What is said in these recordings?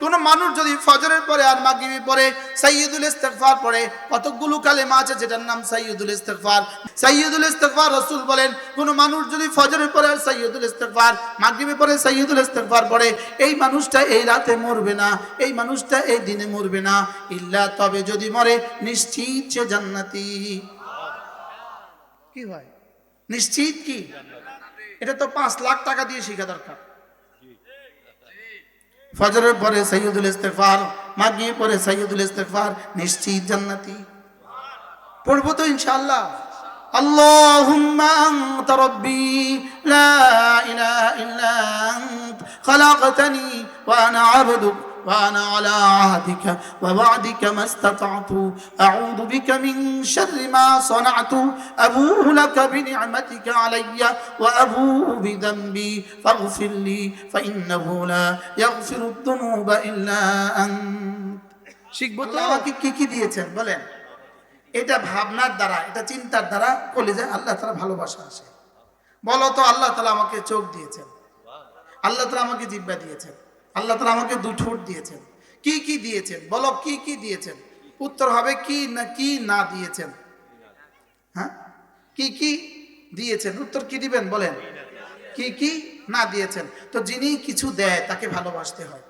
কোন মানুষ যদি ফজরের পরে আর মাগরিবের পরে সাইয়্যিদুল ইস্তিগফার পড়ে, কতগুলো কালেমা আছে যেটার নাম সাইয়্যিদুল ইস্তিগফার। সাইয়্যিদুল ইস্তিগফার রাসূল বলেন, কোন মানুষ যদি ফজরের পরে আর সাইয়্যিদুল ইস্তিগফার, মাগরিবের পরে সাইয়্যিদুল ইস্তিগফার পড়ে, এই মানুষটা এই রাতে মরবে না, এই মানুষটা এই দিনে মরবে না, ইল্লা তবে যদি মরে নিশ্চিত সে জান্নাতি। কি হয় নিশ্চিত? কি এটা তো 5 লাখ টাকা দিয়ে শেখা দরকার। ফজরের পরে সাইয়্যিদুল ইস্তিগফার, মাগরিবের পরে সাইয়্যিদুল ইস্তিগফার, নিশ্চিত জান্নাতি। পড়বো তো ইনশাআল্লাহ। আল্লাহুম্মা আনতা রাব্বি লা ইলাহা ইল্লা আনত খালাকতানি ওয়া আনা আবদুক وأنا على عهدك ووعدك ما استطعت أعوذ بك من شر ما صنعت أبوء لك بنعمتك علي وأبوء بذنبي فاغفر لي فإنه لا يغفر الذنوب إلا أنت। শিখবো তো আমাকে কি কি দিয়েছেন বলেন। এটা ভাবনার দ্বারা, এটা চিন্তার দ্বারা কলিজায় আল্লাহ তাআলা ভালোবাসা আসে। বলো তো আল্লাহ তাআলা আমাকে চোখ দিয়েছেন, আল্লাহ তাআলা আমাকে জিহ্বা দিয়েছেন, আল্লাহ তাআলা আমাকে 2 ঠোঁট দিয়েছেন। কি কি দিয়েছেন বলো, কি কি দিয়েছেন? উত্তর হবে কি না দিয়েছেন। হ্যাঁ, কি কি দিয়েছেন, উত্তর কি দিবেন বলেন? কি কি না দিয়েছেন। তো যিনি কিছু দেয় তাকে ভালোবাসতে হয়।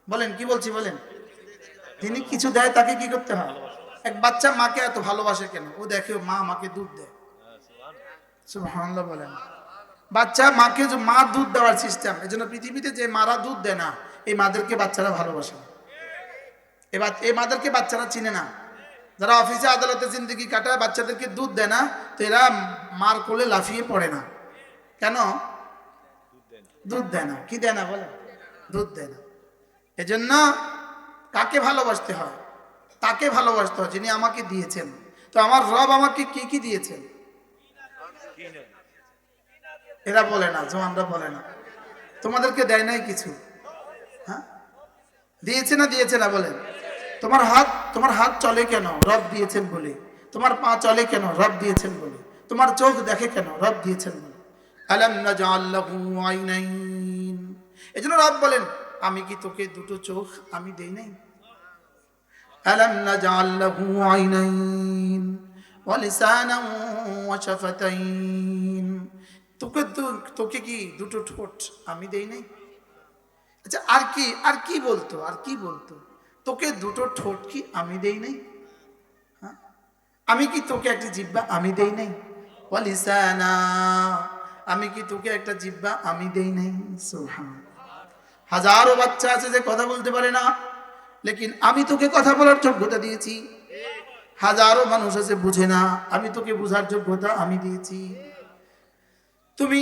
বলেন কি বলছি বলেন। যিনি কিছু দেয় তাকে কি করতে হয়? এক বাচ্চা মাকে এত ভালোবাসে কেন? ও দেখে মা আমাকে দুধ দেয়। সুবহানাল্লাহ বলেন। বাচ্চা মাকে, যে মা দুধ দেওয়ার সিস্টেম, এজন্য পৃথিবীতে যে মারা দুধ দেয় না, এই মাদেরকে বাচ্চারা ভালোবাসে। এই মাদেরকে বাচ্চারা চিনে না। যারা অফিসে আদালতে জিন্দেগি কাটায়, বাচ্চাদেরকে দুধ দেয় না, তো এরা মার কোলে লাফিয়ে পড়ে না। কেন? দুধ দেয় না। কি দেয় না বলে? দুধ দেয় না। এজন্য কাকে ভালোবাসতে হয়? তাকে ভালোবাসতে হয় যিনি আমাকে দিয়েছেন। তো আমার রব আমাকে কি কি দিয়েছেন? এরা বলে না, জওয়ানরা বলে না। তোমাদেরকে দেয় নাই কিছু? হ্যাঁ, দিয়েছে না দিয়েছে না বলেন। তোমার হাত চলে কেন? রব দিয়েছেন বলে। তোমার পা চলে কেন? রব দিয়েছেন বলে। তোমার চোখ দেখে কেন? রব দিয়েছেন বলে। আলাম নাজআল লাহু আইনাইন। এজন্য রব বলেন, আমি কি তোকে 2টো চোখ আমি দেই নাই? আলাম নাজআল লাহু আইনাইন ওয়া লিসানান ওয়া শাফাতাইন। তোকে কি 2টো ঠোঁট আমি দেই নাই? আচ্ছা, আর কি বলতো? তোকে 2টো ঠোঁট কি আমি দেই নাই? হ্যাঁ, আমি কি তোকে একটা জিহ্বা আমি দেই নাই? ওয়া লিসানা, আমি কি তোকে একটা জিহ্বা আমি দেই নাই? সুবহানাল্লাহ। হাজারো বাচ্চা আছে যে কথা বলতে পারে না, লেকিন আমি তোকে কথা বলার যোগ্যতা দিয়েছি। হাজারো মানুষ আছে বুঝে না, আমি তোকে বোঝার যোগ্যতা আমি দিয়েছি। তুমি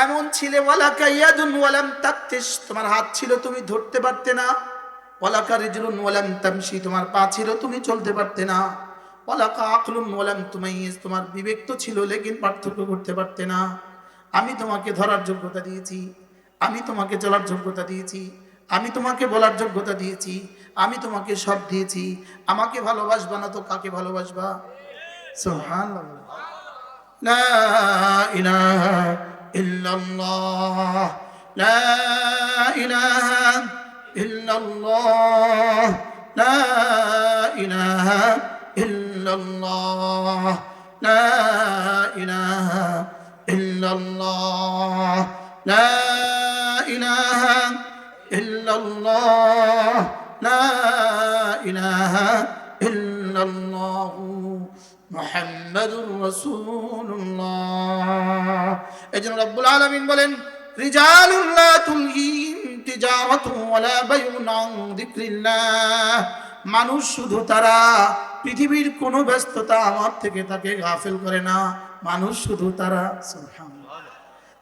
এমন ছিলে, ওয়ালাকা ইয়াদুন ওয়ালাম তাবতিশ, তোমার হাত ছিল তুমি ধরতে পারতে না। ওয়ালাকা রিজলুন ওয়ালাম তামশি, তোমার পা ছিল তুমি চলতে পারতে না। ওয়ালাকা আকলুন ওয়ালাম তুমাইয়িজ, তোমার বিবেক তো ছিল লেকিন পার্থক্য করতে পারতে না। আমি তোমাকে ধরার যোগ্যতা দিয়েছি, আমি তোমাকে চলার যোগ্যতা দিয়েছি, আমি তোমাকে বলার যোগ্যতা দিয়েছি, আমি তোমাকে সব দিয়েছি। আমাকে ভালোবাসবা না তো কাকে ভালোবাসবা? সুবহানাল্লাহ। লা ইলাহা ইল্লাল্লাহ, লা ইলাহা ইল্লাল্লাহ, লা ইলাহা ইল্লাল্লাহ, লা ইলাহা ইল্লাল্লাহ, লা ইলাহা ইল্লাল্লাহ, লা ইলাহা ইল্লাল্লাহ মুহাম্মাদুর রাসূলুল্লাহ। এজন্য রব্বুল আলামিন বলেন, রিজালুন লা তুলহিহিম তিজারাতুন ওয়ালা বাইউন আন যিকরিল্লাহ। মানুষ শুধু তারা, পৃথিবীর কোনো ব্যস্ততা আমার থেকে তাকে গাফেল করে না। মানুষ শুধু তারা, সুবহানাল্লাহ,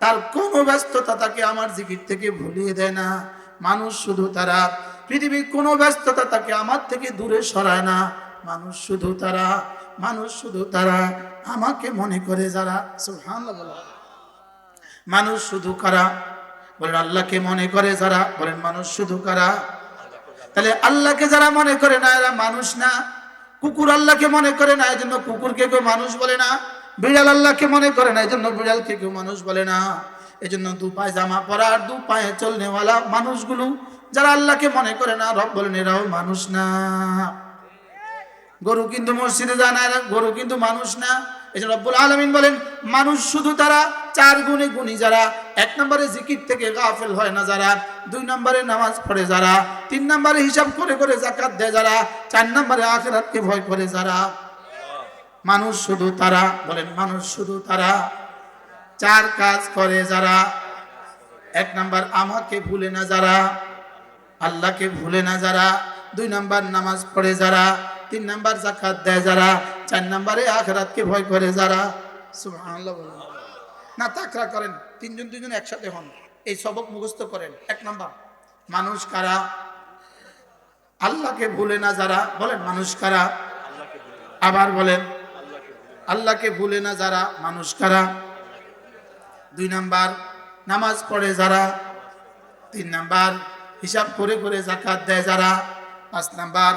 তার কোনো ব্যস্ততা তাকে আমার জিকির থেকে ভুলিয়ে দেয় না। মানুষ শুধু তারা, পৃথিবীর কোনো ব্যস্ততা তাকে আমার থেকে দূরে সরায় না। মানুষ শুধু তারা আমাকে মনে করে যারা, সুবহানাল্লাহ। মানুষ শুধু কারা বলেন? আল্লাহকে মনে করে যারা, বলেন মানুষ শুধু কারা? তাহলে আল্লাহকে যারা মনে করে না এরা মানুষ না। কুকুর আল্লাহকে মনে করে না, এজন্য কুকুরকে কেউ মানুষ বলে না। বিড়াল আল্লাহকে মনে করে না, এজন্য বিড়ালকে কেউ মানুষ বলে না। এজন্য 2 পায়ে জামা পরা আর 2 পায়ে চলনেওয়ালা মানুষগুলো যারা আল্লাহকে মনে করে না, রব বলেন এরাও মানুষ না। গরু কিন্তু মসজিদে যায় না, গরু কিন্তু মানুষ না। এই জন্য রব্বুল আলামিন বলেন মানুষ শুধু তারা 4 গুণে গুণী যারা, 1 নম্বরে জিকির থেকে গাফেল হয় না যারা, 2 নম্বরে নামাজ পড়ে যারা, 3 নম্বরে হিসাব করে করে যাকাত দেয় যারা, 4 নম্বরে আখিরাতকে ভয় করে যারা। মানুষ শুধু তারা, বলেন মানুষ শুধু তারা 4 কাজ করে যারা। 1 নম্বর আমাকে ভুলে না যারা, আল্লাহকে ভুলে না যারা, 2 নম্বর নামাজ পড়ে যারা, 3 নম্বর যাকাত দেয় যারা, 4 নম্বরে আখিরাতকে ভয় করে যারা। সুবহানাল্লাহ বলেন না, তাকরা করেন, 3 জন একসাথে হন, এই সবক মুখস্থ করেন। 1 নম্বর মানুষ কারা? আল্লাহকে ভুলে না যারা, বলেন মানুষ কারা? আবার বলেন আল্লাহকে ভুলে না যারা, মানুষ কারা? 2 নম্বর নামাজ পড়ে যারা, 3 নম্বর হিসাব করে করে যাকাত দেয় যারা, 5 নম্বর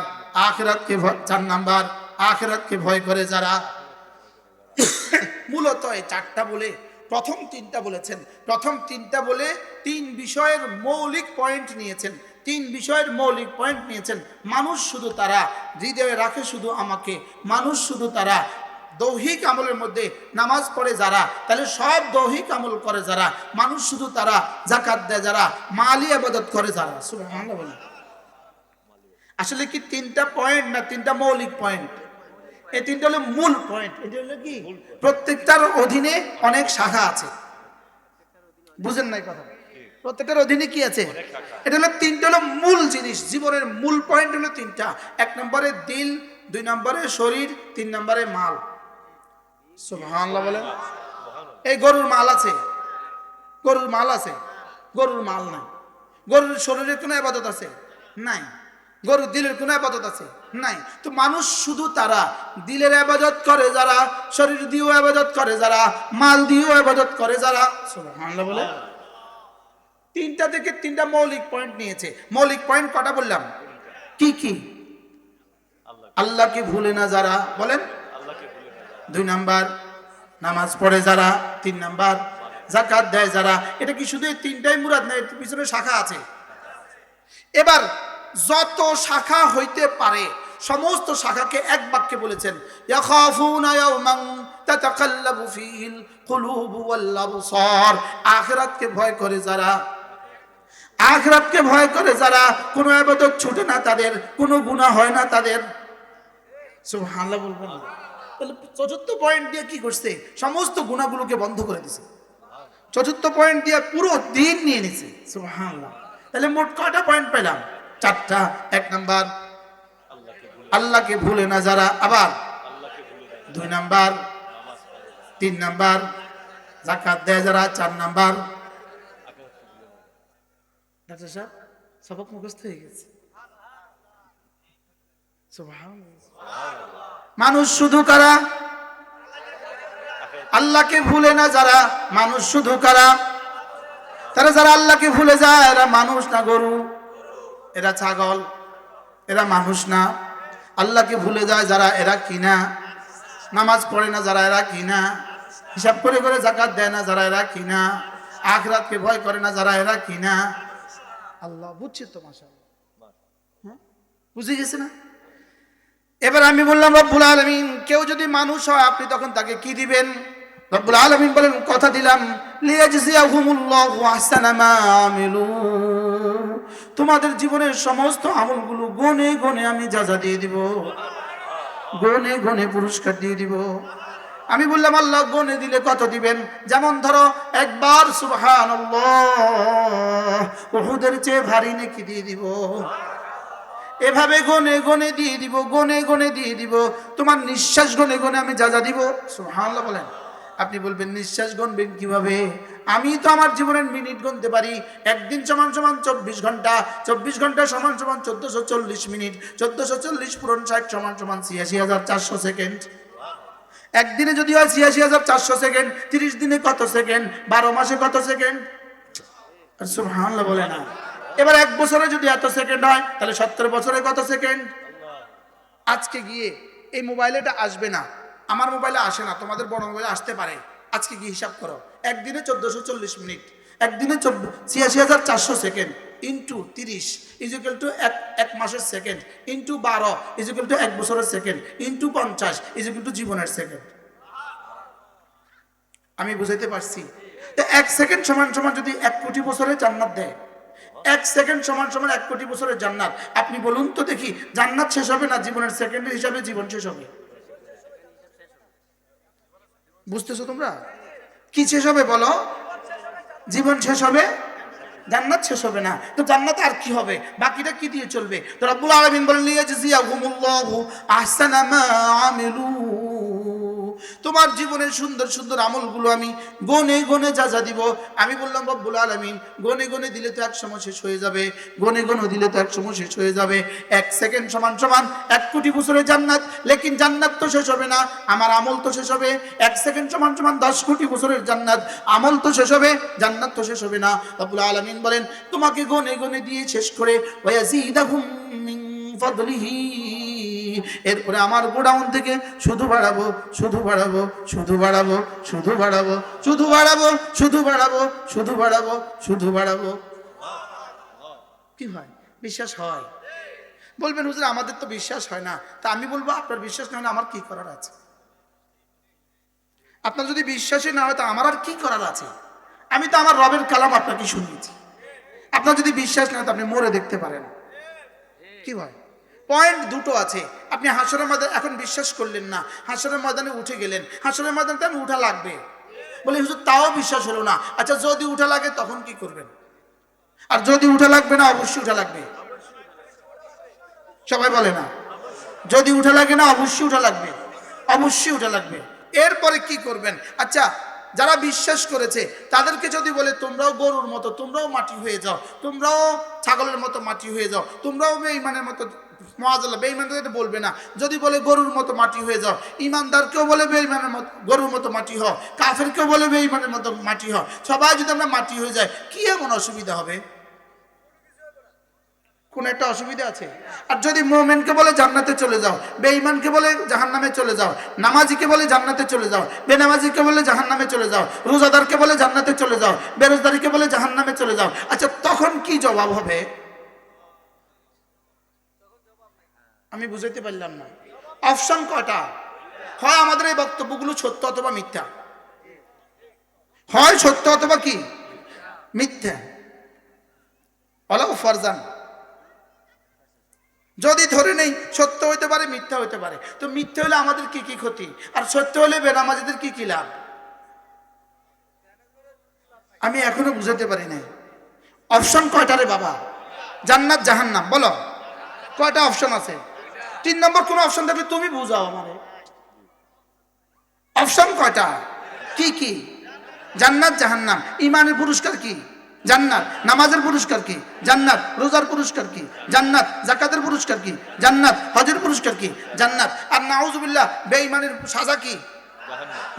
আখিরাতকে 4 নম্বর আখিরাতকে ভয় করে যারা। মূলত এই 4টা বলে প্রথম 3টা বলেছেন। প্রথম 3টা বলে 3 বিষয়ের মৌলিক পয়েন্ট নিয়েছেন, 3 বিষয়ের মৌলিক পয়েন্ট নিয়েছেন। মানুষ শুধু তারা, হৃদয়ে রাখে শুধু আমাকে, মানুষ শুধু তারা। দৈহিক আমলের মধ্যে নামাজ পড়ে যারা, তাহলে সব দৈহিক আমল করে যারা। মানুষ শুধু তারা, যাকাত দেয় যারা, মালি ইবাদত করে যারা। সুবহানাল্লাহ বলেন। আসলে কি 3টা পয়েন্ট না 3টা মৌলিক পয়েন্ট? এই 3টা হলো মূল পয়েন্ট। এটা হলো কি, প্রত্যেকটার অধীনে অনেক শাখা আছে। বুঝেন নাই কথা? প্রত্যেকটার অধীনে কি আছে? এটা হলো 3টা হলো মূল জিনিস, জীবনের মূল পয়েন্ট হলো 3টা। 1 নম্বরে দিল, 2 নম্বরে শরীর, 3 নম্বরে মাল। সুবহানাল্লাহ বলেন। এই গরুর মাল আছে, গরুর মাল আছে, গরুর মাল নাই। গরুর শরীরের কোনো ইবাদত আছে? নাই। গরুর দিলের কোনো ইবাদত আছে? নাই। তো মানুষ শুধু তারা, দিলের ইবাদত করে যারা, শরীর দিয়েও ইবাদত করে যারা, মাল দিয়েও ইবাদত করে যারা। সুবহানাল্লাহ বলে। 3টা থেকে 3টা মৌলিক পয়েন্ট নিয়েছে। মৌলিক পয়েন্ট কটা বললাম? কি কি? আল্লাহকে ভুলে না যারা, বলেন 2 নাম্বার নামাজ পড়ে যারা, 3 নাম্বার যাকাত দেয় যারা। এটা কি শুধু এই 3টাই মুরাদ না? এর পিছনে শাখা আছে। এবার যত শাখা হইতে পারে সমস্ত শাখাকে এক বাক্যে বলেছেন, ইয়াখাফুনা ইয়াওমান তাতাকাল্লাবু ফীহিল কুলুবু ওয়াল আবসার। আখিরাতকে ভয় করে যারা, আখিরাতকে ভয় করে যারা, কোনো ইবাদত ছুটে না তাদের, কোনো গুনাহ হয় না তাদের। সুবহানাল্লাহ বলবেন। তাহলে 4র্থ পয়েন্ট দিয়ে কি করছে? সমস্ত গুনাহগুলোকে বন্ধ করে দিয়েছে। 4র্থ পয়েন্ট দিয়ে পুরো দিন নিয়ে নিছে। সুবহানাল্লাহ। তাহলে মোট কয়টা পয়েন্ট পেলাম? 4টা। 1 নাম্বার আল্লাহকে ভুলে না যারা, আবার 2 নাম্বার, 3 নাম্বার যাকাত দেয় যারা, 4 নাম্বার। ডাক্তার সাহেব সবক মুখস্থ হয়ে গেছে। সুবহানাল্লাহ। মানুষ শুধু কারা? আল্লাহকে ভুলে না যারা, মানুষ শুধু কারা? তারা যারা আল্লাহকে ভুলে যায় এরা মানুষ না গরু, এরা ছাগল, এরা মানুষ না। আল্লাহকে ভুলে যায় যারা এরা কিনা, নামাজ পড়ে না যারা এরা কিনা, হিসাব করে করে যাকাত দেয় না যারা এরা কিনা, আখিরাতকে ভয় করে না যারা এরা কিনা। আল্লাহ বুঝছি তো, মাশাআল্লাহ। হ্যাঁ, বুঝে গেছে না? এবার আমি বললাম রব্বুল আলামিন, কেউ যদি মানুষ হয় আপনি তখন তাকে কি দিবেন? রব্বুল আলামিন বলেন, কথা দিলাম লিয়াজজিয়াহুমুল্লাহু আহসানা মা আমিলু। তোমাদের জীবনের সমস্ত আমলগুলো গনে গনে আমি যাজা দিয়ে দিব, গনে গনে পুরস্কার দিয়ে দিব। আমি বললাম আল্লাহ গনে দিলে কত দিবেন? যেমন ধরো একবার সুবহানাল্লাহ উহুদের চেয়ে ভারী নেকি দিয়ে দিব। এভাবে গনে গনে দিয়ে দিব, গনে গনে দিয়ে দিব। তোমার নিঃশ্বাস গনে গনে আমি যা যা দিব। সুবহানাল্লাহ বলেন। আপনি বলবেন নিঃশ্বাস গণবেন কিভাবে? আমি তো আমার জীবনের মিনিট গুনতে পারি। একদিন সমান সমান 24 ঘন্টা, 24 ঘন্টা সমান সমান 1440 মিনিট, 1440 পূরণ 60 সমান সমান 86,400 সেকেন্ড। একদিনে যদি হয় 86,400 সেকেন্ড, 30 দিনে কত সেকেন্ড, 12 মাসে কত সেকেন্ড? সুবহানাল্লাহ বলে না। এবার 1 বছরে যদি এত সেকেন্ড হয় তাহলে 70 বছরে কত সেকেন্ড? আজকে গিয়ে এই মোবাইলে এটা আসবে না, আমার মোবাইলে আসে না, তোমাদের বড় মোবাইলে আসতে পারে। আজকে গিয়ে হিসাব করো, একদিনে 1440 মিনিট, একদিনে 86,400 সেকেন্ড, ইন্টু 30 ইকুয়াল টু এক মাসের সেকেন্ড ইন্টু 12 ইকুয়াল টু 1 বছরের সেকেন্ড ইন্টু 50 ইকুয়াল টু জীবনের সেকেন্ড। আমি বুঝাইতে পারছি? তো 1 সেকেন্ড সমান সমান যদি 1 কোটি বছরের জান্নাত দেয়, 1 সেকেন্ড সমান সমান 1 কোটি বছরের জান্নাত, আপনি বলুন তো দেখি জান্নাত শেষ হবে না জীবনের সেকেন্ডের হিসাবে জীবন শেষ হবে? বুঝতেছো তোমরা? কি শেষ হবে বলো? জীবন শেষ হবে, জান্নাত শেষ হবে না। তো জান্নাত আর কি হবে? বাকিটা কি দিয়ে চলবে? তো রব্বুল আলামিন বলেন লিয়াজজিয়াহুমুল্লাহু আহসানা মা আমিলু, তোমার জীবনের সুন্দর সুন্দর আমলগুলো আমি গনে গনে যা যা দিব। আমি বললাম রব্বুল আলামিন গনে গনে দিলে তো এক সময় শেষ হয়ে যাবে, গনে গনে দিলে তো এক সময় শেষ হয়ে যাবে। 1 সেকেন্ড সমান সমান 1 কোটি বছরের জান্নাত, লেকিন জান্নাত তো শেষ হবে না, আমার আমল তো শেষ হবে। 1 সেকেন্ড সমান সমান 10 কোটি বছরের জান্নাত, আমল তো শেষ হবে, জান্নাত তো শেষ হবে না। রব্বুল আলামিন বলেন তোমাকে গনে গনে দিয়ে শেষ করে ওয়ায়াজিদাহুম মিন ফাদলিহি, এরপরে আমার গোডাউন থেকে শুধু বাড়াবো, শুধু বাড়াবো, শুধু বাড়াবো, শুধু বাড়াবো, শুধু বাড়াবো, শুধু বাড়াবো, শুধু বাড়াবো, শুধু বাড়াবো। কি হয়? বিশ্বাস হয়? বলবেন হুজুর আমাদের তো বিশ্বাস হয় না। তা আমি বলবো আপনার বিশ্বাস না হলে আমার কি করার আছে? আপনার যদি বিশ্বাসই না হয় তা আমার আর কি করার আছে? আমি তো আমার রবের কালাম আপনাকে শুনিয়েছি। আপনার যদি বিশ্বাস না হয় আপনি মরে দেখতে পারেন। কি হয়? পয়েন্ট দুটো আছে। আপনি হাসরের ময়দানে এখন বিশ্বাস করলেন না, হাসরের ময়দানে উঠে গেলেন, হাসরের ময়দানে তো উঠা লাগবে। বলে হুজুর তাও বিশ্বাস হলো না। আচ্ছা যদি উঠা লাগে তখন কি করবেন? আর যদি উঠা লাগবে না? অবশ্যই উঠা লাগবে। সবাই বলে না? যদি উঠা লাগে না অবশ্যই উঠা লাগবে, অবশ্যই উঠা লাগবে। এরপরে কি করবেন? আচ্ছা যারা বিশ্বাস করেছে তাদেরকে যদি বলে তোমরাও গরুর মতো, তোমরাও মাটি হয়ে যাও, তোমরাও ছাগলের মতো মাটি হয়ে যাও, তোমরাও বেঈমানের মতো, মুআযালা বেঈমানদের বলবে না, যদি বলে গরুর মতো মাটি হয়ে যাও, ইমানদারকেও বলে বেঈমানের মতো গরুর মতো মাটি হও, কাফেরকেও বলে বেঈমানের মতো মাটি হও, সবাই যদি আমরা মাটি হয়ে যায় কি এমন অসুবিধা হবে? কোন একটা অসুবিধা আছে? আর যদি মুমিনকে বলে জান্নাতে চলে যাও, বেঈমানকে বলে জাহান্নামে চলে যাও, নামাজিকে বলে জান্নাতে চলে যাও, বেনামাজিকে বলে জাহান্নামে চলে যাও, রোজাদারকে বলে জান্নাতে চলে যাও, বেরোজদারিকে বলে জাহান্নামে চলে যাও, আচ্ছা তখন কি জবাব হবে? আমি বুঝাইতে পারলাম না। অপশন কয়টা? হয় আমাদের এই বক্তব্যগুলো সত্য অথবা মিথ্যা, হয় সত্য অথবা কি মিথ্যা। আল্লাহু ফারজান, যদি ধরে নেই সত্য হইতে পারে মিথ্যা হইতে পারে, তো মিথ্যা হলে আমাদের কি কি ক্ষতি, আর সত্য হলে বেনামাজিদের কি কি লাভ? আমি এখনো বুঝাতে পারি নাই। অপশন কয়টা রে বাবা? জান্নাত জাহান্নাম, বলো কয়টা অপশন আছে? 3 নম্বর কোন অপশন থাকলে তুমি বুঝাও আমারে। অপশন কয়টা? কি কি? জান্নাত জাহান্নাম। ইমানের পুরস্কার কি? জান্নাত। নামাজের পুরস্কার কি? জান্নাত। রোজার পুরস্কার কি? জান্নাত। যাকাতের পুরস্কার কি? জান্নাত। হজের পুরস্কার কি? জান্নাত। আর নাউজুবিল্লাহ বেঈমানের সাজা কি?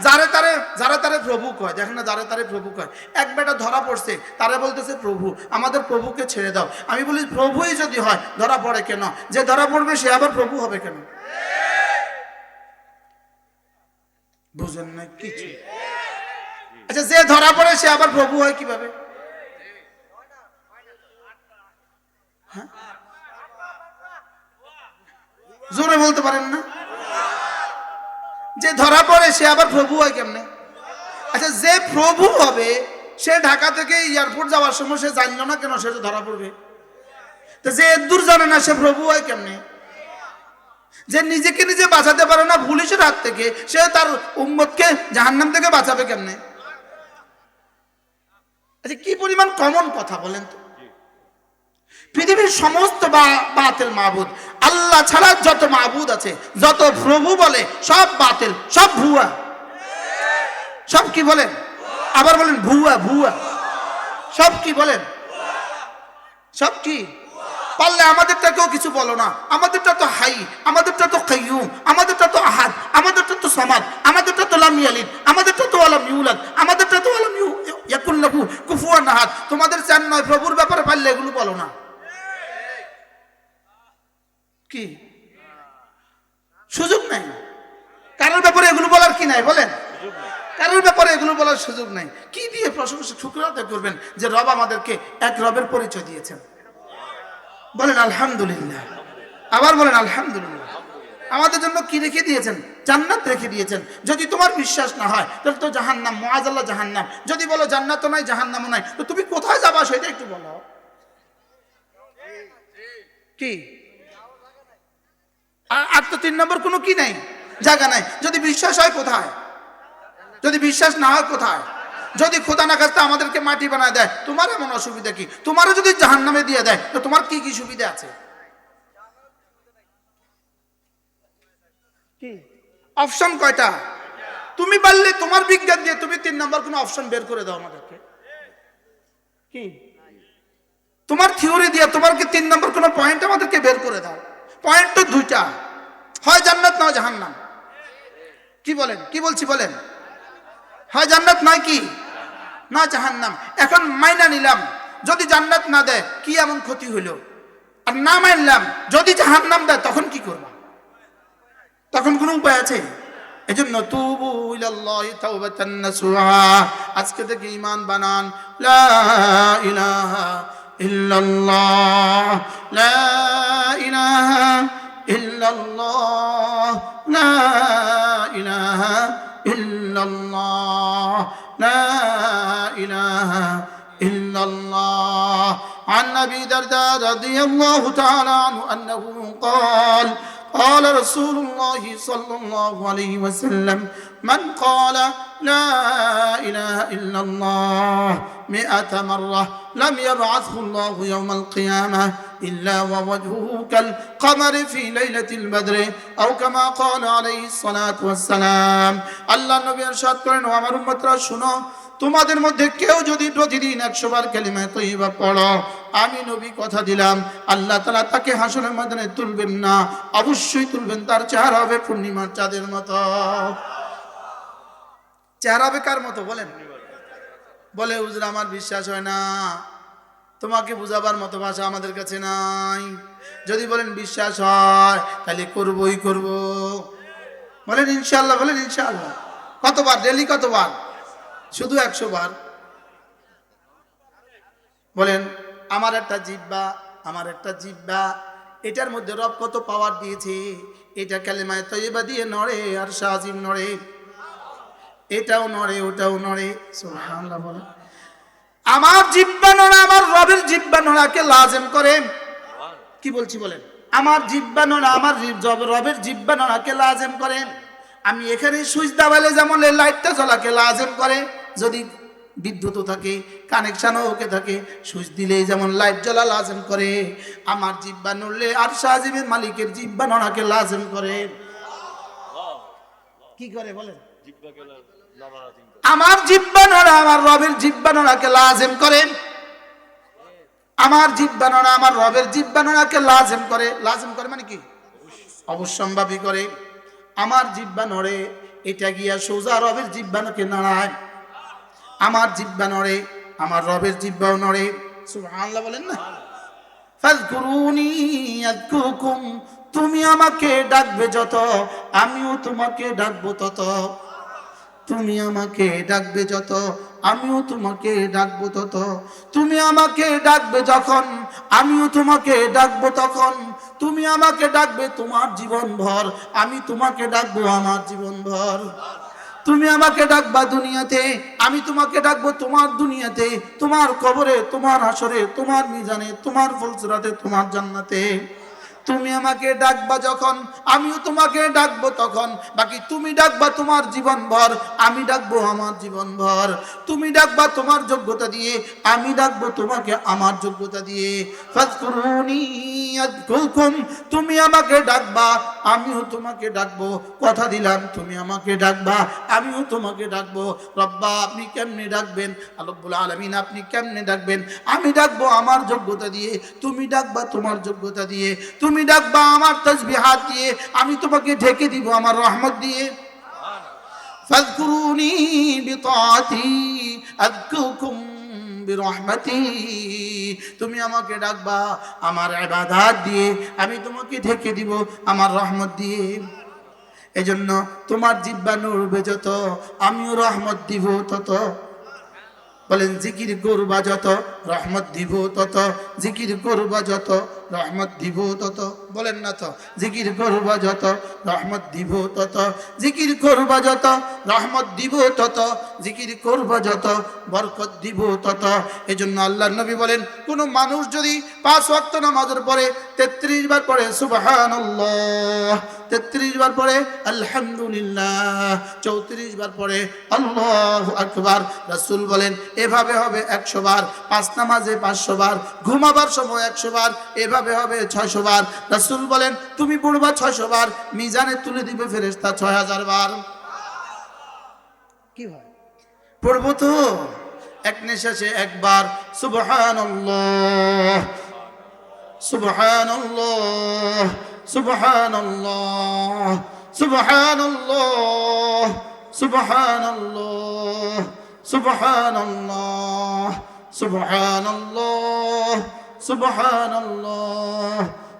যারা তারে প্রভু কয়, দেখেন না, যারা তারে প্রভু কয়। এক বেটা ধরা পড়ছে, তারে বলতেছে প্রভু, আমাদের প্রভুকে ছেড়ে দাও। আমি বলি প্রভুই যদি হয় ধরা পড়ে কেন? যে ধরা পড়বে সে আবার প্রভু হবে কেন? বুঝেন না কিছু? আচ্ছা যে ধরা পড়ে সে আবার প্রভু হয় কিভাবে? জোরে বলতে পারেন না? যে ধরা পড়ে সে আবার প্রভু হয় কেমনে? আচ্ছা যে প্রভু হবে সে ঢাকা থেকে এয়ারপোর্ট যাওয়ার সময় সে জানলো না কেন সে ধরা পড়বে? তো যে দূর জানে না সে প্রভু হয় কেমনে? যে নিজেকে নিজে বাঁচাতে পারে না পুলিশের হাত থেকে, সে তার উম্মতকে জাহান্নাম থেকে বাঁচাবে কেমনে? আচ্ছা কি পরিমাণ কমন কথা বলেন তো? পৃথিবীর সমস্ত বাতিল মাবুদ, আল্লাহ ছাড়া যত মাবুদ আছে, যত প্রভু বলে সব বাতিল, সব ভুয়া। সব কি বলেন? আবার বলেন ভুয়া ভুয়া। সব কি বলেন? সব কি? পারলে আমাদেরটাকেও কিছু বলো না। আমাদেরটা তো হাই, আমাদেরটা তো কাইয়ুম, আমাদেরটা তো আহাদ, আমাদেরটা তো সামাদ, আমাদেরটা তো লাম ইয়ালিদ, আমাদেরটা তো ওয়ালাম ইউলাদ, আমাদেরটা তো ওয়ালাম ইয়াকুল লাহু কুফুয়ান আহাদ। তোমাদের চান নয় প্রভুর ব্যাপারে পারলে এগুলো বলো না। কি সুযোগ নাই? কারোর ব্যাপারে এগুলো বলার কি নাই বলেন? কারোর ব্যাপারে এগুলো বলার সুযোগ নাই। কি দিয়ে প্রশংসা শুকর আদায় করবেন যে রব আমাদেরকে এক রবের পরিচয় দিয়েছেন? বলেন আলহামদুলিল্লাহ, আবার বলেন আলহামদুলিল্লাহ। আমাদের জন্য কি রেখে দিয়েছেন? জান্নাত রেখে দিয়েছেন। যদি তোমার বিশ্বাস না হয় তাহলে তো জাহান্নাম, মুআযাল্লাহ জাহান্নাম। যদি বলো জান্নাতও নাই জাহান্নামও নাই, তো তুমি কোথায় যাবা সেটা একটু বলো। কি আর তো 3 নম্বর কোনো কি নাই, জায়গা নাই। যদি বিশ্বাস হয় কোথায়? যদি বিশ্বাস না হয় কোথায়? যদি খোদা না খাস্তা আমাদেরকে মাটি বানায় দেয়, তোমার এমন অসুবিধা কি? তোমারও যদি জাহান্নামে দিয়ে দেয়, তো তোমার কি কি সুবিধা আছে? কি অপশন কয়টা? তুমি পারলে তোমার বিজ্ঞান দিয়ে তুমি 3 নম্বর কোনো অপশন বের করে দাও আমাদেরকে। কি তোমার থিওরি দিয়ে তোমাকে 3 নম্বর কোনো পয়েন্ট আমাদেরকে বের করে দাও। পয়েন্ট তো দুইটা, হয় জান্নাত নয় জাহান্নাম। কি বলেন? কি বলছি বলেন? হয় জান্নাত নয় কি না জাহান্নাম। এখন মাইনা নিলাম, যদি জান্নাত না দেয় কি এমন ক্ষতি হইল? আর না মানলাম যদি জাহান্নাম দেয়, তখন কি করব? তখন কোনো উপায় আছে? এজন্য তুবু ইলাল্লাহি তাওবাতান নাসুহা, আজকে থেকে ঈমান বানান, লা ইলাহা ইল্লাল্লাহ, লা ইলাহা ইল্লাল্লাহ, লা ইলাহা ইল্লাল্লাহ, লা ইলাহা ইল্লাল্লাহ। عن أبي درداء رضي الله تعالى عنه أنه قال قال رسول الله صلى الله عليه وسلم من قال لا إله إلا الله 100 مرة لم يبعثه الله يوم القيامة إلا ووجهه كالقمر في ليلة البدر أو كما قال عليه الصلاة والسلام. الله النبي ارشاد করেন, ও আমার উম্মতরা শুনো, তোমাদের মধ্যে কেউ যদি প্রতিদিন 100 বার কালিমা তয়্যিবা পড়ো, আমি নবী কথা দিলাম আল্লাহ তাআলা তাকে হাসরের ময়দানে তুলবেন না, অবশ্যই তুলবেন। তার চেহারা হবে পূর্ণিমার চাঁদের মতো। চেহারা হবে কার মতো বলেন? বলে হুজুর আমার বিশ্বাস হয় না, তোমাকে বুঝাবার মতো ভাষা আমাদের কাছে নাই। যদি বলেন বিশ্বাস হয় তাহলে করবই করব। বলেন ইনশাআল্লাহ, বলেন ইনশাআল্লাহ। কতবার ডেলি? কতবার? শুধু 100 বার। বলেন আমার একটা জিহ্বা, আমার একটা জিহ্বা, এটার মধ্যে রব কত পাওয়ার দিয়েছে। এটা কালেমায়ে তয়্যিবা দিয়ে নড়ে আর শাহজিম নড়ে, এটাও নড়ে ওটাও নড়ে। সুবহানাল্লাহ। বলেন আমার জিহ্বা নড়া আমার রবের জিহ্বা নড়াকে লাজিম করে। কি বলছি বলেন? আমার জিহ্বা নড়া আমার রবের জিহ্বা নড়াকে লাজিম করে। আমি এখানে সুইচ দাবালে যেমন লাইটটা জ্বলাকে লাজিম করে, যদি বিদ্যুৎও থাকে কানেকশনও ওকে থাকে, সুইচ দিলেই যেমন লাইট জ্বলা লাজিম করে, আমার জিহ্বা নড়লে আর শাহজিমের মালিকের জিহ্বা নড়াকে লাজিম করে। কি করে বলেন? আমার জিহ্বা নড়া আমার রবের জিহ্বা নড়াকে লাজিম করে। আমার জিহ্বা নড়া আমার রবের জিহ্বা নড়াকে লাজিম করে। লাজিম করে মানে কি? অবশ্যম্ভাবী করে। আমার জিহ্বা নড়ে, এটা গিয়া সোজা রবের জিহ্বাকে নাড়ায়। আমার জিহ্বা নড়ে, আমার রবের জিহ্বাও নড়ে। সুবহানাল্লাহ বলেন না? ফাযকুরুনি আযকুরকুম, তুমি আমাকে ডাকবে যত, আমিও তোমাকে ডাকবো তত। তুমি আমাকে ডাকবে যত, আমিও তোমাকে ডাকবো তত। তুমি আমাকে ডাকবে যখন, আমিও তোমাকে ডাকবো তখন। তুমি আমাকে ডাকবে তোমার জীবন ভর, আমি তোমাকে ডাকবো আমার জীবন ভর। তুমি আমাকে ডাকবা দুনিয়াতে, আমি তোমাকে ডাকবো তোমার দুনিয়াতে, তোমার কবরে, তোমার হাসরে, তোমার মিজানে, তোমার ফুলসিরাতে, তোমার জান্নাতে। তুমি আমাকে ডাকবা যখন, আমিও তোমাকে ডাকবো তখন। বাকি তুমি ডাকবা তোমার জীবন ভর, আমি ডাকবো আমার জীবন ভর। তুমি ডাকবা তোমার যোগ্যতা দিয়ে, আমি ডাকবো তোমাকে আমার যোগ্যতা দিয়ে। ফাযকুরুনি আযকুরকুম, তুমি আমাকে ডাকবা, আমিও তোমাকে ডাকবো। কথা দিলাম তুমি আমাকে ডাকবা, আমিও তোমাকে ডাকবো। রব্বা আপনি কেমনে ডাকবেন? রব্বুল আলামিন আপনি কেমনে ডাকবেন? আমি ডাকবো আমার যোগ্যতা দিয়ে, তুমি ডাকবা তোমার যোগ্যতা দিয়ে। তুমি ডাকবা আমার তাসবিহাত দিয়ে, আমি তোমাকে ঢেকে দিব আমার রহমত দিয়ে। ফাযকুরুনি বিতাআতি আযকুরকুম বিরহমাতি, তুমি আমাকে ডাকবা আমার ইবাদত দিয়ে, আমি তোমাকে ঢেকে দিব আমার রহমত দিয়ে। এজন্য তোমার জিহ্বা নড়বে যত, আমিও রহমত দিব তত। বলেন জিকির করবা যত রহমত দিব তত, জিকির করবা যত রহমত দিব তত। বলেন না তো, জিকির করবা যত রহমত দিব তত, জিকির করবা যত রহমত দিব তত, জিকির করবা যত বরকত দিব তত। এজন্য আল্লাহর নবী বলেন, কোন মানুষ যদি 5 ওয়াক্ত নামাজের পরে 33 বার পড়ে সুবহানাল্লাহ, 33 বার পড়ে আলহামদুলিল্লাহ, 34 বার পড়ে আল্লাহু আকবার, রাসূল বলেন এভাবে হবে 100 বার। 5 নামাজে 500 বার, ঘুমাবার সময় 100 বার, এভাবে হবে 600 বার। রাসূল বলেন তুমি পড়বা 600 বার, মিজানে তুলে দিবে ফেরেশতা 6000 বার। কি হয় পড়বো তো এক নিঃশ্বাসে একবার সুবহানাল্লাহ সুবহানাল্লাহ সুবহানাল্লাহ সুবহানাল্লাহ সুবহানাল্লাহ সুবহানাল্লাহ সুবহানাল্লাহ সুবহানাল্লাহ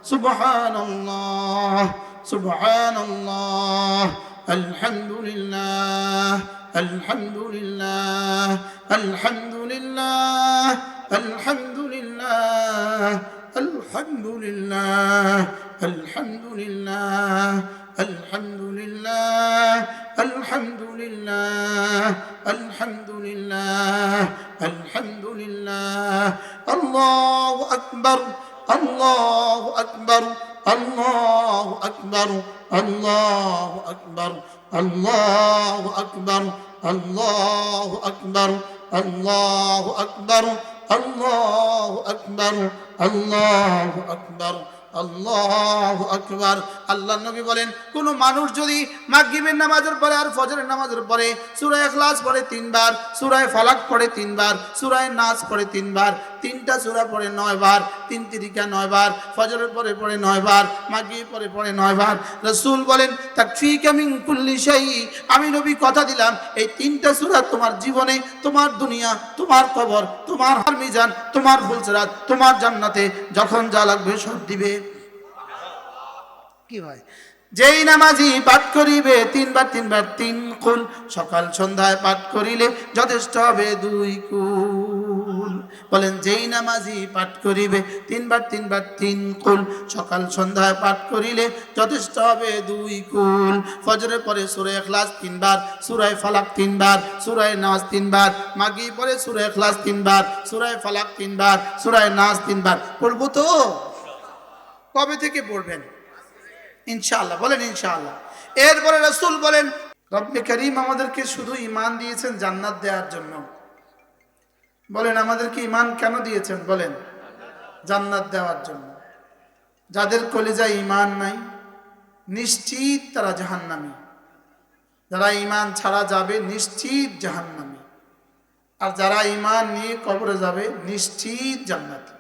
সুবহানাল্লাহ সুবহানাল্লাহ আলহামদুলিল্লাহ আলহামদুলিল্লাহ আলহামদুলিল্লাহ আলহামদুলিল্লাহ আলহামদুলিল্লাহ আলহামদুলিল্লাহ আলহামদুলিল্লাহ আলহামদুলিল্লাহ আলহামদুলিল্লাহ আলহামদুলিল্লাহ আল্লাহু আকবার আল্লাহু আকবার আল্লাহু আকবার আল্লাহু আকবার আল্লাহু আকবার আল্লাহু আকবার আল্লাহু আকবার আল্লাহু আকবার আল্লাহু আকবার আল্লাহু আকবার। আল্লাহ নবী বলেন কোন মানুষ যদি মাগরিবের নামাজের পরে আর ফজরের নামাজের পরে সূরা ইখলাস পড়ে 3 বার, সূরা ফালাক পড়ে 3 বার, সূরা নাস পড়ে 3 বার, 3টা সূরা পড়ে 9 বার, 3 তিরিকা 9 বার, ফজরের পরে পড়ে 9 বার, মাগরিব পরে পড়ে 9 বার। রাসূল বলেন তাকফিকা মিন কুল্লি শাই, আমি নবী কথা দিলাম এই 3টা সূরা তোমার জীবনে, তোমার দুনিয়া, তোমার কবর, তোমার মিজান, তোমার ফুলসিরাত, তোমার জান্নাতে যখন যা লাগবে সব দিবে। কি ভাই যেই নামাজি পাঠ করিবে 3 বার 3 বার 3 কুল, সকাল সন্ধ্যায় পাঠ করিলে যথেষ্ট হবে 2 কুল। বলেন যেই নামাজি পাঠ করিবে 3 বার 3 বার 3 কুল, সকাল সন্ধ্যায় পাঠ করিলে যথেষ্ট হবে 2 কুল। ফজরের পরে সূরা ইখলাস 3 বার, সূরা ফালাক 3 বার, সূরা নাস 3 বার, মাগরিব পরে সূরা ইখলাস 3 বার, সূরা ফালাক 3 বার, সূরা নাস 3 বার। পড়বো তো? কবে থেকে পড়বেন? ইনশাআল্লাহ। বলেন ইনশাআল্লাহ। এরপরে রাসূল বলেন রব্বে কারীম আমাদেরকে শুধু ঈমান দিয়েছেন জান্নাত দেওয়ার জন্য। বলেন আমাদেরকে ঈমান কেন দিয়েছেন? বলেন জান্নাত দেওয়ার জন্য। যাদের কলিজায় ঈমান নাই নিশ্চিত তারা জাহান্নামী, যারা ঈমান ছাড়া যাবে নিশ্চিত জাহান্নামী, আর যারা ঈমান নিয়ে কবরে যাবে নিশ্চিত জান্নাতি।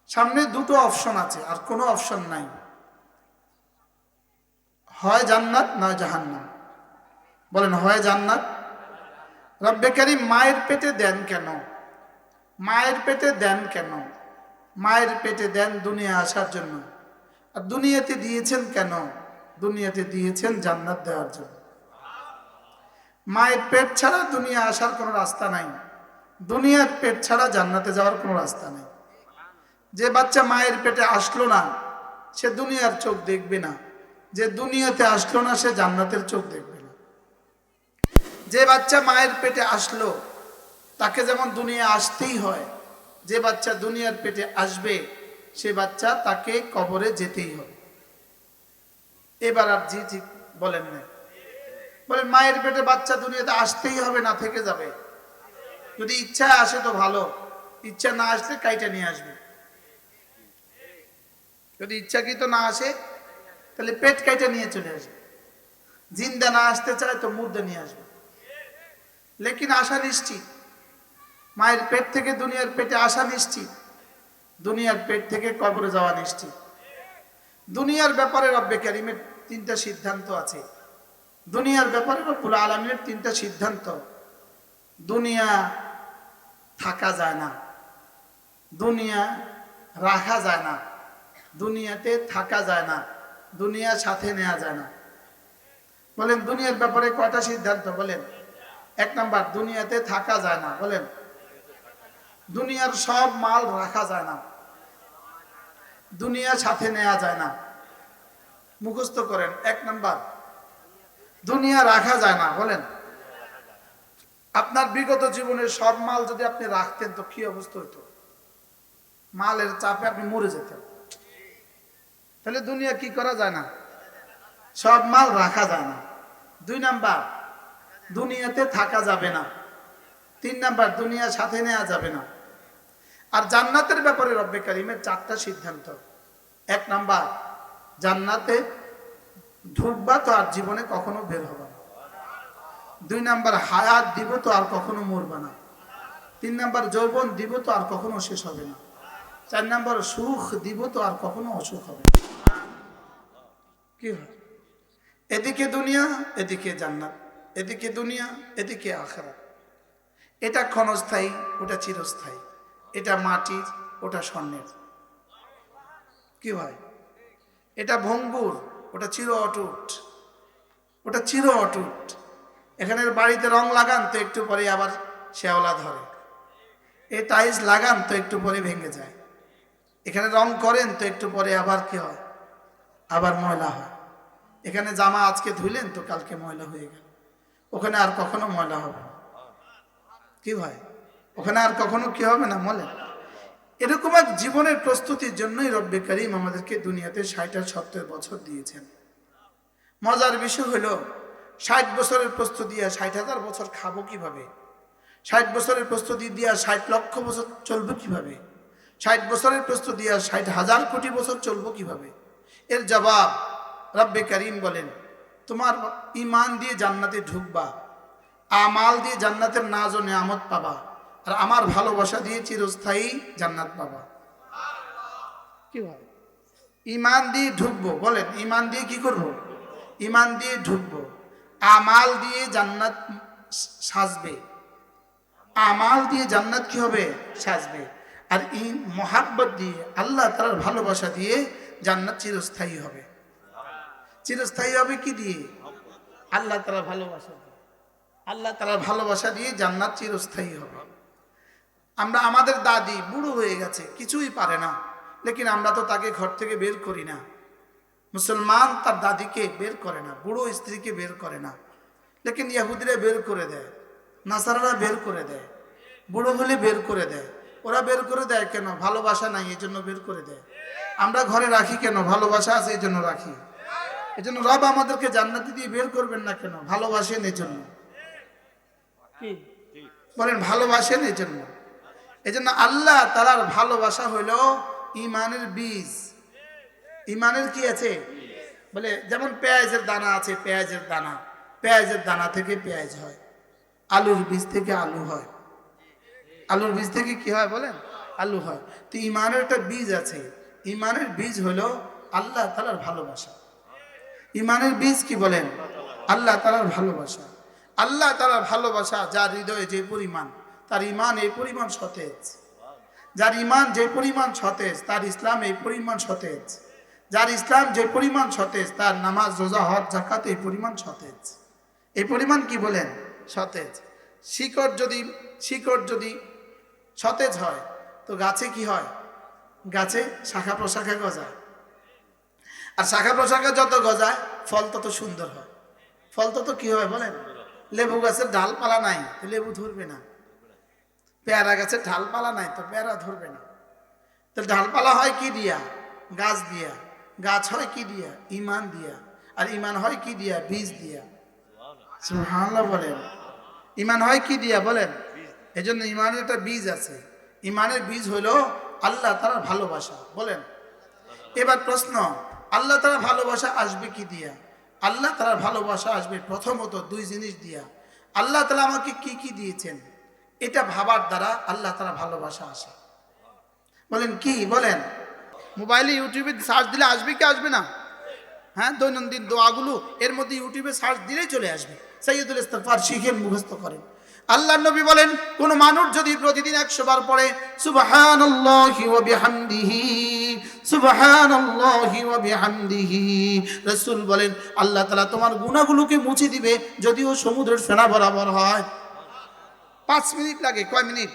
সামনে 2টো অপশন আছে, আর কোনো অপশন নাই, হয় জান্নাত না জাহান্নাম। বলেন হয় জান্নাত। রব্বে কারীম মায়ের পেটে দেন কেন? মায়ের পেটে দেন কেন? মায়ের পেটে দেন দুনিয়া আসার জন্য। আর দুনিয়াতে দিয়েছেন কেন? দুনিয়াতে দিয়েছেন জান্নাত দেওয়ার জন্য। মায়ের পেট ছাড়া দুনিয়া আসার কোনো রাস্তা নাই, দুনিয়ার পেট ছাড়া জান্নাতে যাওয়ার কোনো রাস্তা নেই। যে বাচ্চা মায়ের পেটে আসলো না সে দুনিয়ার চোখ দেখবে না, যে দুনিয়াতে আসলো না সে জান্নাতের চোখ দেখবে না। যে বাচ্চা মায়ের পেটে আসলো তাকে যেমন দুনিয়া আসতেই হয়, যে বাচ্চা দুনিয়ার পেটে আসবে সে বাচ্চা তাকে কবরে যেতেই হবে। এবার আর জি ঠিক বলেন না, বলেন মায়ের পেটে বাচ্চা দুনিয়াতে আসতেই হবে না থেকে যাবে? যদি ইচ্ছা আসে তো ভালো, ইচ্ছা না আসলে কাইটা নিয়ে আসবে। যদি ইচ্ছাকৃত না আসে তাহলে পেট কাইটা নিয়ে চলে আসবে। জিন্দা না আসতে চায় তো মুর্দা নিয়ে আসবে। লেকিন আসা নিশ্চিত, মায়ের পেট থেকে দুনিয়ার পেটে আসা নিশ্চিত, দুনিয়ার পেট থেকে কবরে যাওয়া নিশ্চিত। দুনিয়ার ব্যাপারে রব্বে কারীমের 3টা সিদ্ধান্ত আছে। দুনিয়ার ব্যাপারে রব্বুল আলামিনের 3টা সিদ্ধান্ত। দুনিয়া থাকা যায় না, দুনিয়া রাখা যায় না, দুনিয়াতে থাকা যায় না, দুনিয়া সাথে নেওয়া যায় না। বলেন দুনিয়ার ব্যাপারে কয়টা সিদ্ধান্ত বলেন? এক নাম্বার, দুনিয়াতে থাকা যায় না। বলেন, দুনিয়ার সব মাল রাখা যায় না, দুনিয়া সাথে নেওয়া যায় না। মুখস্থ করেন। এক নাম্বার, দুনিয়া রাখা যায় না। বলেন, আপনার বিগত জীবনের সব মাল যদি আপনি রাখতেন তো কি অবস্থা হইতো? মালের চাপে আপনি মরে যেতেন। তাহলে দুনিয়া কি করা যায় না, সব মাল রাখা যায় না। দুই নাম্বার, দুনিয়াতে থাকা যাবে না। তিন নাম্বার, দুনিয়া সাথে নেওয়া যাবে না। আর জান্নাতের ব্যাপারে রব্বে কারিমের চারটা সিদ্ধান্ত। এক নাম্বার, জান্নাতে ঢুকবা তো আর জীবনে কখনো বের হবে না। দুই নাম্বার, হায়াত দিব তো আর কখনো মরবা না। তিন নাম্বার, যৌবন দিব তো আর কখনো শেষ হবে না। চার নাম্বার, সুখ দিব তো আর কখনো অসুখ হবে না। কি হয়? এদিকে দুনিয়া, এদিকে জান্নাত, এদিকে দুনিয়া, এদিকে আখিরাত। এটা ক্ষণস্থায়ী, ওটা চিরস্থায়ী। এটা মাটির, ওটা স্বর্ণের। কি হয়? এটা ভঙ্গুর, ওটা চির অটুট। ওটা চির অটুট। এখানের বাড়িতে রং লাগান তো একটু পরে আবার শেওলা ধরে। এই টাইলস লাগান তো একটু পরে ভেঙে যায়। এখানে রং করেন তো একটু পরে আবার কি হয়? আবার ময়লা হয়। এখানে জামা আজকে ধুইলেন তো কালকে ময়লা হয়ে গেল। ওখানে আর কখনো ময়লা হবে না। কি ভাই? ওখানে আর কখনো কি হবে না বলে? এরকম এক জীবনের প্রস্তুতির জন্যই রব্বে কারিম আমাদেরকে দুনিয়াতে 60 আর 70 বছর দিয়েছেন। মজার বিষয় হলো 60 বছরের প্রস্তুতি দিয়ে 60,000 বছর খাবো কিভাবে? 60 বছরের প্রস্তুতি দিয়ে 60 লক্ষ বছর চলবো কিভাবে? 60 বছরের প্রস্তুতি দিয়ে 60,000 কোটি বছর চলবো কিভাবে? এর জবাব রব্বে কারিম বলেন, তোমার ঈমান দিয়ে জান্নাতে ঢুকবা, আমাল দিয়ে জান্নাতের নাজ ও নিয়ামত পাবা, আর আমার ভালোবাসা দিয়ে চিরস্থায়ী জান্নাত পাবা। কি হয়? ঈমান দিয়ে ঢুকবো। বলেন, ঈমান দিয়ে কি করব? ঈমান দিয়ে ঢুকবো। আমাল দিয়ে জান্নাত সাজবে। আমাল দিয়ে জান্নাত কি হবে? সাজবে। আর মোহাব্বত দিয়ে, আল্লাহ তাআলার ভালোবাসা দিয়ে জান্নাত চিরস্থায়ী হবে। চিরস্থায়ী হবে কি দিয়ে? আল্লাহ তাআলার ভালোবাসা দিয়ে। আল্লাহ তাআলার ভালোবাসা দিয়ে জান্নাত চিরস্থায়ী হবে। আমরা, আমাদের দাদি বুড়ো হয়ে গেছে, কিছুই পারে না, লেকিন আমরা তো তাকে ঘর থেকে বের করি না। মুসলমান তার দাদিকে বের করে না, বুড়ো স্ত্রীকে বের করে না, লেকিন ইহুদিরা বের করে দেয়, নাসারারা বের করে দেয়, বুড়ো হলে বের করে দেয়। ওরা বের করে দেয় কেন? ভালোবাসা নাই, এই জন্য বের করে দেয়। আমরা ঘরে রাখি কেন? ভালোবাসা আছে এই জন্য রাখি। এই জন্য রব আমাদেরকে জান্নাতে দিয়ে বের করবেন না কেন? ভালোবাসেন এই জন্য। কি বলেন? ভালোবাসেন এই জন্য। এই জন্য আল্লাহ তাআলার ভালোবাসা হইল ঈমানের বীজ। ঈমানের কি আছে? বলে যেমন পেঁয়াজের দানা আছে, পেঁয়াজের দানা, পেঁয়াজের দানা থেকে পেঁয়াজ হয়, আলুর বীজ থেকে আলু হয়, আলুর বীজ থেকে কি হয় বলেন? আলু হয়। তো ঈমানের একটা বীজ আছে। ঈমানের বীজ হলো আল্লাহ তাআলার ভালোবাসা। ঈমানের বীজ কি বলেন? আল্লাহ তাআলার ভালোবাসা। আল্লাহ তাআলার ভালোবাসা যার হৃদয়ে যে পরিমাণ, তার ঈমান এই পরিমাণ সতেজ। যার ঈমান যে পরিমাণ সতেজ, তার ইসলাম এই পরিমাণ সতেজ। যার ইসলাম যে পরিমাণ সতেজ, তার নামাজ, রোজা, হজ, যাকাত এই পরিমাণ সতেজ। এই পরিমাণ কি বলেন? সতেজ। শিকড় যদি সতেজ হয় তো গাছে কি হয়? গাছে শাখা প্রশাখা গজায়। আর শাখা প্রশাখা যত গজায় ফল তত সুন্দর হয়। ফল তত কি হয় বলেন? লেবু গাছের ডালপালা নাই তো লেবু ধরবে না। পেয়ারা গাছের ডালপালা নাই তো পেয়ারা ধরবে না। তো ডালপালা হয় কি দিয়া? গাছ দিয়া। গাছ হয় কি দিয়া? ঈমান দিয়া। আর ঈমান হয় কি দিয়া? বীজ দিয়া। সুবহানাল্লাহ বলেন। ঈমান হয় কি দিয়া বলেন? এই জন্য ঈমানের একটা বীজ আছে। ঈমানের বীজ হলো আল্লাহ তাআলার ভালোবাসা। বলেন। এবার প্রশ্ন, আল্লাহ তাআলার ভালোবাসা আসবে কি দিয়া? আল্লাহ তাআলার ভালোবাসা আসবে প্রথমত দুই জিনিস দিয়া। আল্লাহ তাআলা আমাকে কি কি দিয়েছেন এটা ভাবার দ্বারা আল্লাহ তাআলার ভালোবাসা আসে। বলেন কি? বলেন। মোবাইলে ইউটিউবে সার্চ দিলে আসবে কি আসবে না? হ্যাঁ, দৈনন্দিন দোয়াগুলো এর মধ্যে ইউটিউবে সার্চ দিলেই চলে আসবে। সাইয়্যিদুল ইস্তিগফার শিখেন, মুখস্থ করেন। আল্লাহর নবী বলেন, কোন মানুষ যদি প্রতিদিন 100 বার পড়ে সুবহানাল্লাহি ওয়া বিহামদিহি সুবহানাল্লাহি ওয়া বিহামদিহি। রাসূল বলেন আল্লাহ তাআলা তোমার গুনাহগুলোকে মুছে দিবে যদিও সমুদ্রের ফেনা বরাবর হয়। 5 মিনিট লাগে। কয় মিনিট?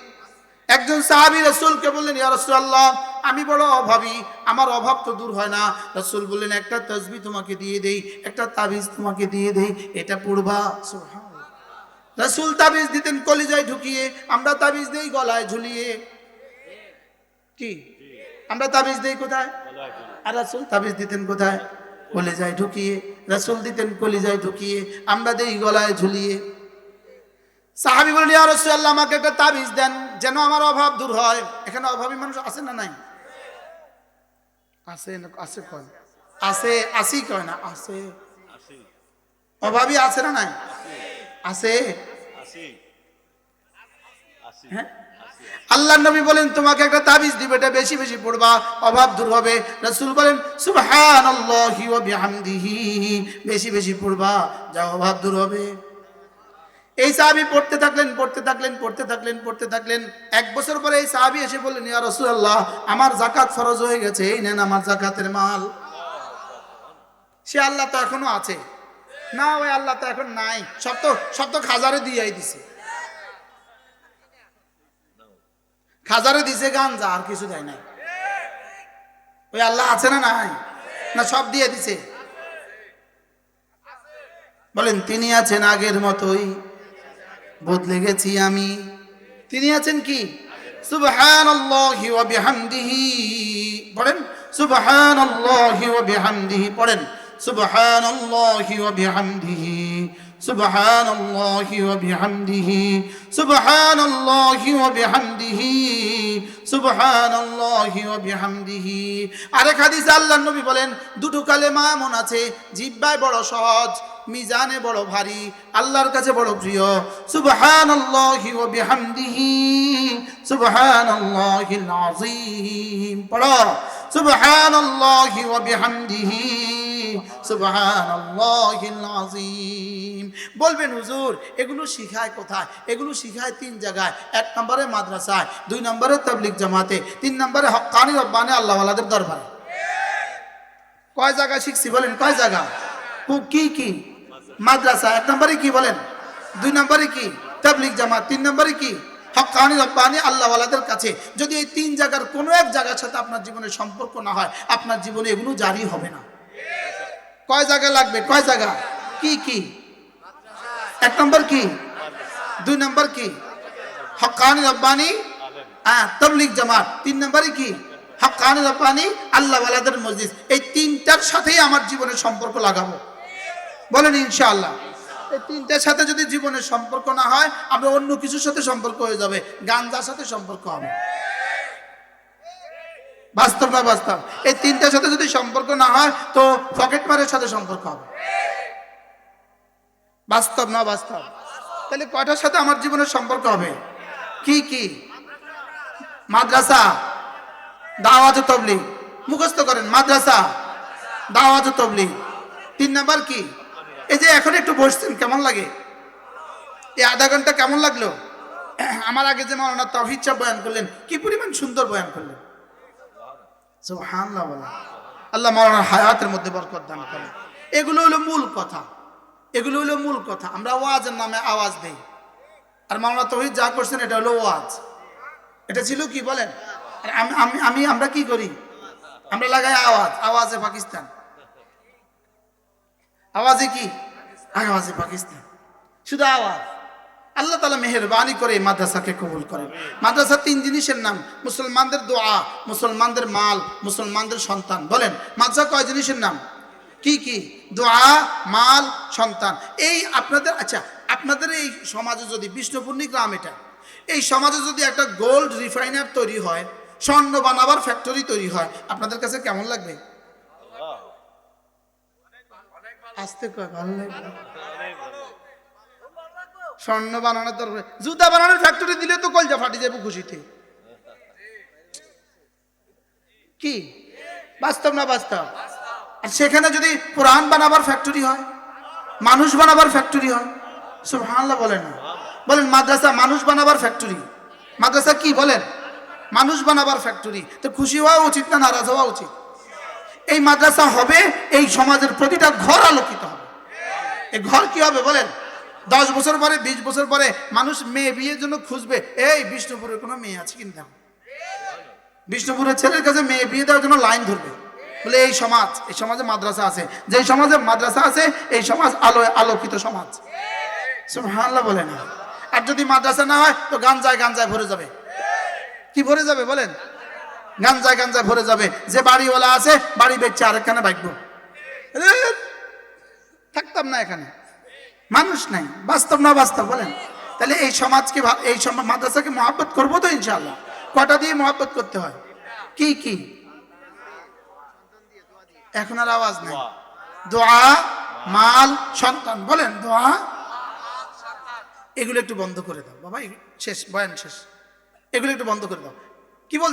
একজন সাহাবী রাসূলকে বললেন ইয়া রাসূলুল্লাহ আমি বড় অভাবী, আমার অভাব তো দূর হয় না। রাসূল বললেন একটা তাসবিহ তোমাকে দিয়ে দেই, একটা তাবিজ তোমাকে দিয়ে দেই, এটা পড়বা। সুবহানাল্লাহ। রাসূল তাবিজ দিতেন কলিজায় ঢুকিয়ে, আমরা তাবিজ দেই গলায় ঝুলিয়ে। কি আমরা তাবিজ দেই কোথায়? আর রাসূল তাবিজ দিতেন কোথায়? কলিজায় ঢুকিয়ে। রাসূল দিতেন কলিজায় ঢুকিয়ে, আমরা দেই গলায় ঝুলিয়ে। সাহাবী বললেন ইয়া রাসূলুল্লাহ আমাকে একটা তাবিজ দেন যেন আমার অভাব দূর হয়। এখানে অভাবী মানুষ আছে না নাই? আছে না? আছে কয়? আছে, আসি কয় না? আছে। অভাবী আছে না নাই? আছে। হ্যাঁ, আল্লাহর নবী বলেন তোমাকে একটা তাবিজ দিবে, এটা বেশি বেশি পড়বা, অভাব দূর হবে। রাসূল বলেন সুবহানাল্লাহি ওয়া বিহামদিহি, বেশি বেশি পড়বা, যা অভাব দূর হবে। এই সাহাবী পড়তে থাকলেন, পড়তে থাকলেন, পড়তে থাকলেন, পড়তে থাকলেন। 1 বছর পরে এই সাহাবী এসে বললেন ইয়া রাসূলুল্লাহ আমার যাকাত ফরজ হয়ে গেছে, এই নেন আমার যাকাতের মাল। সে আল্লাহ তো এখনো আছে না? ওই আল্লাহ তো এখন নাই, সব তো খাজারে দিয়েই দিছে। খাজারে দিছে গাঞ্জা, আর কিছু দেয় নাই। ওই আল্লাহ আছে না নাই? না সব দিয়ে দিছে? বলেন তিনি আছেন আগের মতোই, বদলে গেছি আমি। তিনি আছেন কি? সুবহানাল্লাহি ওয়া বিহামদিহি। পড়েন সুবহানাল্লাহি ওয়া বিহামদিহি, পড়েন সুবহানাল্লাহি ওয়া বিহামদিহি, সুবহানাল্লাহি ওয়া বিহামদিহি, সুবহানাল্লাহি ওয়া বিহামদিহি, সুবহানাল্লাহি ওয়া বিহামদিহি। আরেক হাদিসে আল্লাহর নবী বলেন দুটো কালেমা এমন আছে জিহ্বায় বড় সহজ, মিজানে বড় ভারী, আল্লাহর কাছে বড় প্রিয়। সুবহানাল্লাহি ওয়া বিহামদিহি, সুবহানাল্লাহিল আযীম। পড়ো সুবহানাল্লাহি ওয়া বিহামদিহি, সুবহানাল্লাহিল আযীম। বলবেন হুজুর এগুলো শিখায় কোথায়? এগুলো শিখায় 3 জায়গায়। 1 নম্বরে মাদ্রাসায়, 2 নম্বরে তাবলীগ জামাতে, 3 নম্বরে হক্কানি রব্বানি আল্লাহওয়ালাদের দরবারে। কয় জায়গা শিখছি বলেন? কয় জায়গা? কি কি? মাদ্রাসা 1 নম্বরে কি বলেন? 2 নম্বরে কি? তাবলীগ জামাত, 3 নম্বরে কি? হক্কানি রব্বানি আল্লাহওয়ালাদের কাছে। যদি এই 3 জায়গার কোনো এক জায়গার সাথে আপনার জীবনের সম্পর্ক না হয়, আপনার জীবনে এগুলো জারি হবে না। কয় জায়গা লাগবে? কয় জায়গা? কি কি? 1 নম্বর কি? 2 নম্বর কি? হক্কানি রব্বানি তাবলীগ জামাত, 3 নম্বরে কি? হক্কানি রব্বানি আল্লাহওয়ালাদের মজলিস। এই 3টার সাথেই আমার জীবনের সম্পর্ক লাগাবো। বলেন ইনশাআল্লাহ। এই 3টার সাথে যদি জীবনের সম্পর্ক না হয়, আমরা অন্য কিছুর সাথে সম্পর্ক হয়ে যাবে, গাঞ্জার সাথে সম্পর্ক হবে। বাস্তব না বাস্তব? এই 3টার সাথে যদি সম্পর্ক না হয় তো পকেট মারের সাথে সম্পর্ক হবে। বাস্তব না বাস্তব? তাহলে কয়টার সাথে আমার জীবনের সম্পর্ক হবে? কি কি? মাদ্রাসা, দাওয়াত ও তাবলীগ। মুখস্থ করেন মাদ্রাসা, দাওয়াত ও তাবলীগ। 3 নাম্বার কি? এই যে এখন একটু বসছেন, কেমন লাগে? এই আধা ঘন্টা কেমন লাগলো? আমার আগে যে মাওলানা তাওহীদ সাহেব বয়ান করলেন, কি পরিমাণ সুন্দর বয়ান করলেন। সুবহানাল্লাহ বলেন। আল্লাহ মাওলানার হায়াতের মধ্যে বরকত দান করেন। এগুলো হলো মূল কথা, এগুলো হলো মূল কথা। আমরা ওয়াজের নামে আওয়াজ দেই, আর মাওলানা তাওহীদ যা করছেন এটা হলো ওয়াজ। এটা ছিল কি বলেন? আমরা কি করি? আমরা লাগাই আওয়াজ, আওয়াজে পাকিস্তান। আওয়াজে কি? আওয়াজে পাকিস্তান, শুধু আওয়াজ। আল্লাহ তাআলা মেহেরবানি করে মাদ্রাসাকে কবুল করেন। মাদ্রাসা 3 জিনিসের নাম: মুসলমানদের দোয়া, মুসলমানদের মাল, মুসলমানদের সন্তান। বলেন মাদ্রাসা কয় জিনিসের নাম? কি কি? দোয়া, মাল, সন্তান। এই আপনাদের, আচ্ছা আপনাদের এই সমাজে যদি বিষ্ণুপুরনী গ্রাম, এটা এই সমাজে যদি একটা গোল্ড রিফাইনার তৈরি হয়, স্বর্ণ বানাবার ফ্যাক্টরি তৈরি হয়, আপনাদের কাছে কেমন লাগবে? আসতে কয় ভালো লাগবে। স্বর্ণ বানানোর দরকার, জুতা বানানোর ফ্যাক্টরি দিলে তো কলজা ফাটি যাবে খুশিতে। কি বাস্তব না বাস্তব? আর সেখানে যদি কোরআন বানাবার ফ্যাক্টরি হয়, মানুষ বানাবার ফ্যাক্টরি হয়, সুবহানাল্লাহ বলেন না? বলেন মাদ্রাসা মানুষ বানাবার ফ্যাক্টরি। মাদ্রাসা কি বলেন? মানুষ বানাবার ফ্যাক্টরি। তো খুশি হওয়া উচিত না নারাজ হওয়া উচিত? এই মাদ্রাসা হবে, এই সমাজের প্রতিটা ঘর আলোকিত হবে। এই ঘর কি হবে বলেন? 10 বছর পরে 20 বছর পরে মানুষ মেয়ে বিয়ের জন্য খুঁজবে, এই বিষ্ণুপুরের কোনো মেয়ে আছে কিনা দেখো। বিষ্ণুপুরের ছেলের কাছে মেয়ে বিয়ে দেওয়ার জন্য লাইন ধরবে, বলে এই সমাজে মাদ্রাসা আছে। যে সমাজে মাদ্রাসা আছে এই সমাজ আলোকিত সমাজ। সুবহানাল্লাহ বলে না। আর যদি মাদ্রাসা না হয় তো গাঞ্জায় ভরে যাবে। কি ভরে যাবে বলেন? গাঞ্জায় ভরে যাবে। যে বাড়িওয়ালা আছে বাড়ি বেচছে আরেকখানে ভাগবো, থাকতাম না এখানে, মানুষ নাই। বাস্তব না বাস্তব বলেন? তাহলে এই সমাজকে, এই মাদ্রাসাকে মহব্বত করবো তো ইনশাআল্লাহ। কটা দিয়ে মহব্বত করতে হয়? কি কি? এখন আর আওয়াজ নাই। দোয়া, মাল, সন্তান। বলেন দোয়া। এগুলো একটু বন্ধ করে দাও বাবা, শেষ, বয়ান শেষ। এগুলো একটু বন্ধ করে দাও। কি বলছে?